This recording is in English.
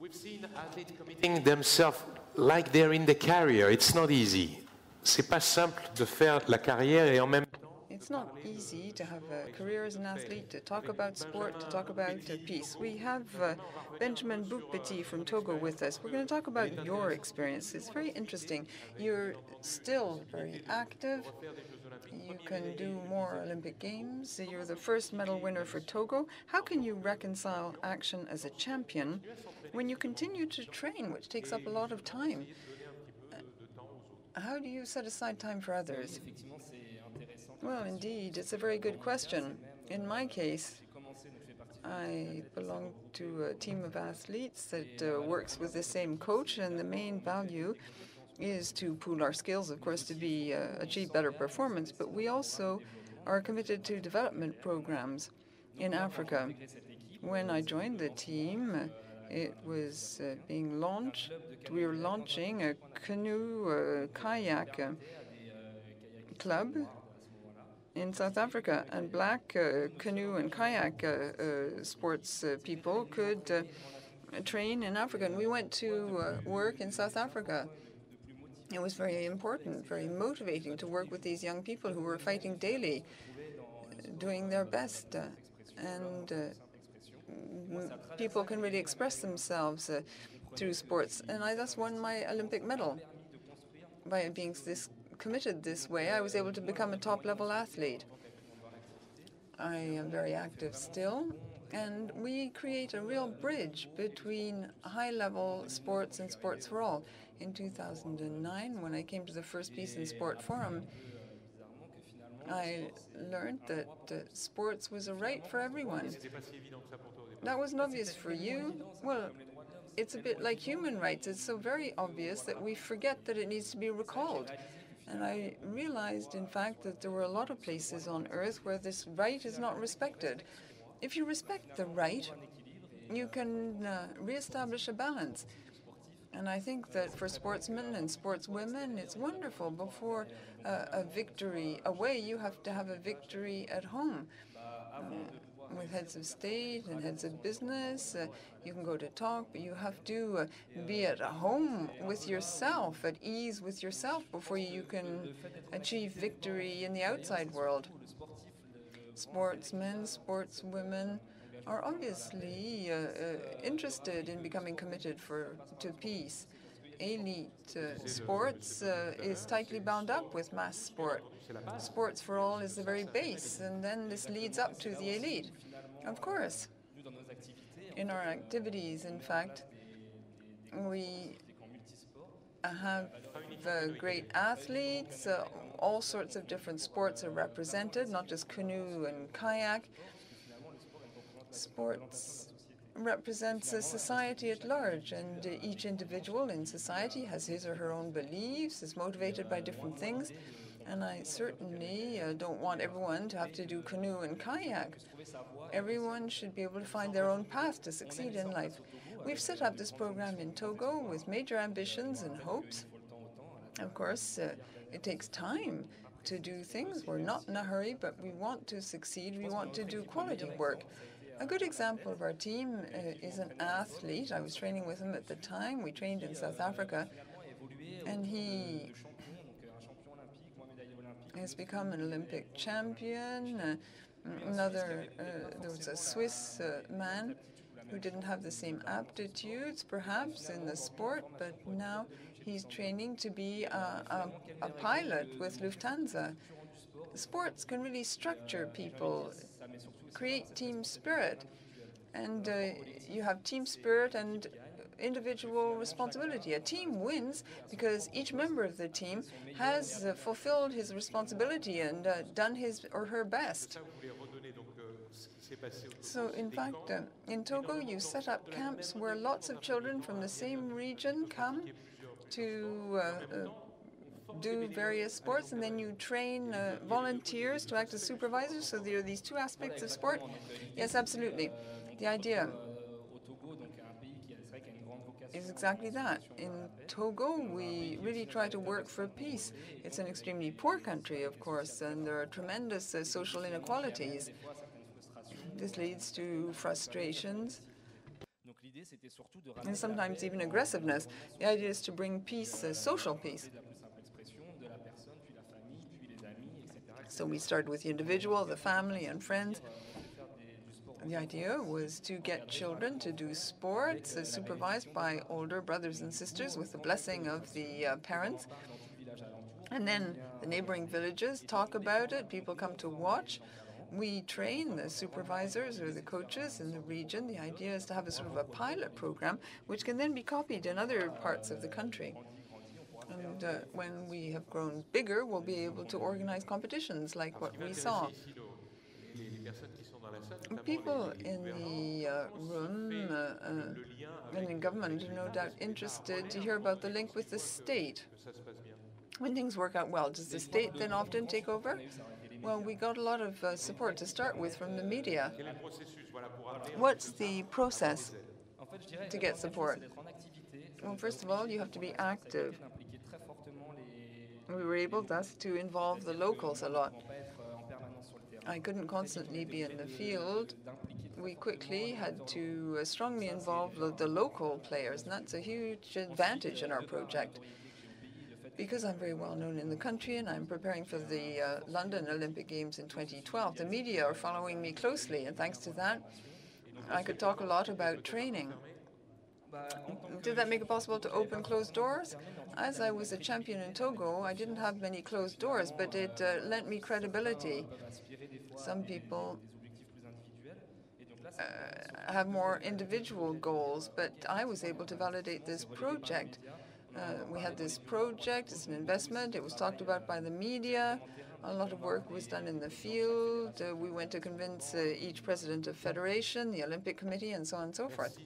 We've seen athletes committing themselves like they're in the career. It's not easy. C'est pas simple de faire la carrière et en même temps. It's not easy to have a career as an athlete, to talk about sport, to talk about peace. We have Benjamin BOUKPETI from Togo with us. We're going to talk about your experience. It's very interesting. You're still very active. You can do more Olympic Games. You're the first medal winner for Togo. How can you reconcile action as a champion when you continue to train, which takes up a lot of time? How do you set aside time for others? Well, indeed, it's a very good question. In my case, I belong to a team of athletes that works with the same coach, and the main value is to pool our skills, of course, to achieve better performance, but we also are committed to development programs in Africa. When I joined the team, it was being launched. We were launching a Canoe-Kayak club in South Africa, and black canoe and kayak sports people could train in Africa. And we went to work in South Africa. It was very important, very motivating to work with these young people who were fighting daily, doing their best. And people can really express themselves through sports. And I thus won my Olympic medal. By being committed this way, I was able to become a top-level athlete. I am very active still, and we create a real bridge between high-level sports and sports for all. In 2009, when I came to the first Peace and Sport Forum, I learned that sports was a right for everyone. That wasn't obvious for you. Well, it's a bit like human rights. It's so very obvious that we forget that it needs to be recalled. And I realized, in fact, that there were a lot of places on Earth where this right is not respected. If you respect the right, you can reestablish a balance. And I think that for sportsmen and sportswomen, it's wonderful. Before a victory away, you have to have a victory at home. With heads of state and heads of business, you can go to talk, but you have to be at home with yourself, at ease with yourself, before you can achieve victory in the outside world. Sportsmen, sportswomen are obviously interested in becoming committed to peace. Elite sports is tightly bound up with mass sport. Sports for all is the very base, and then this leads up to the elite. Of course, in our activities, in fact, we have great athletes. All sorts of different sports are represented, not just canoe and kayak. Sports represents a society at large, and each individual in society has his or her own beliefs, is motivated by different things, and I certainly don't want everyone to have to do canoe and kayak. Everyone should be able to find their own path to succeed in life. We've set up this program in Togo with major ambitions and hopes. Of course, it takes time to do things. We're not in a hurry, but we want to succeed. We want to do quality work. A good example of our team is an athlete. I was training with him at the time. We trained in South Africa, and he has become an Olympic champion. There was a Swiss man who didn't have the same aptitudes, perhaps, in the sport, but now he's training to be a pilot with Lufthansa. Sports can really structure people, create team spirit, and you have team spirit and individual responsibility. A team wins because each member of the team has fulfilled his responsibility and done his or her best. So, in fact, in Togo, you set up camps where lots of children from the same region come to do various sports, and then you train volunteers to act as supervisors. So there are these two aspects of sport. Yes, absolutely. The idea is exactly that. In Togo, we really try to work for peace. It's an extremely poor country, of course, and there are tremendous social inequalities. This leads to frustrations. and sometimes even aggressiveness. The idea is to bring peace, social peace. So we started with the individual, the family, and friends. And the idea was to get children to do sports supervised by older brothers and sisters with the blessing of the parents. And then the neighboring villages talk about it. People come to watch. We train the supervisors or the coaches in the region. The idea is to have a sort of a pilot program, which can then be copied in other parts of the country. And when we have grown bigger, we'll be able to organize competitions like what we saw. People in the room and in government are no doubt interested to hear about the link with the state. When things work out well, does the state then often take over? Well, we got a lot of support to start with from the media. What's the process to get support? Well, first of all, you have to be active. We were able thus to involve the locals a lot. I couldn't constantly be in the field. We quickly had to strongly involve the local players, and that's a huge advantage in our project. Because I'm very well known in the country and I'm preparing for the London Olympic Games in 2012, the media are following me closely, and thanks to that, I could talk a lot about training. Did that make it possible to open closed doors? As I was a champion in Togo, I didn't have many closed doors, but it lent me credibility. Some people have more individual goals, but I was able to validate this project. We had this project, it's an investment, it was talked about by the media, a lot of work was done in the field, we went to convince each president of federation, the Olympic Committee, and so on and so forth.